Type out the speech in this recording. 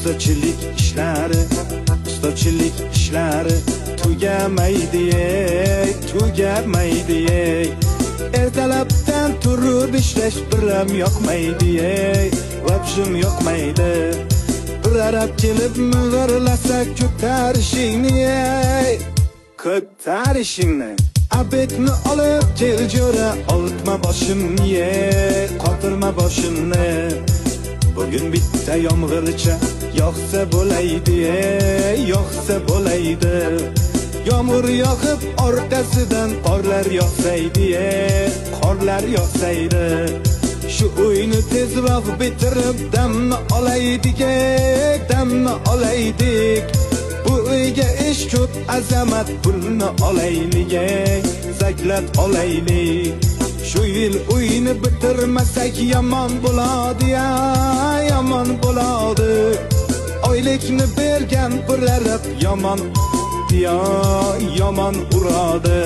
ustachilik ishlari tugamaydi, tugamaydi. Ertalabdan turib ishlash biram yoqmaydi, vabshim yoqmaydi. Bir arab kelib mug'irlasa ko'tarishingni, abetni olib kel jo'ra, oltma boshimni, qotirma boshimni. Bugün bitta yomg'ircha yoqsa bo'laydi, yoqsa bo'laydi. Yomg'ir yoqib orqasidan qorlar yoqsaydi, qorlar yoqsaydi. Shu uyni tezroq bitirib damni olaydik, damni olaydik. Bu uyga ish ko'p, azamat pulni olaylik, zaklat olaylik. Şu yil uyni bitirmasak yomon bo'ladi, yomon bo'ladi. Oylikni bergan bir arab yomon uradi.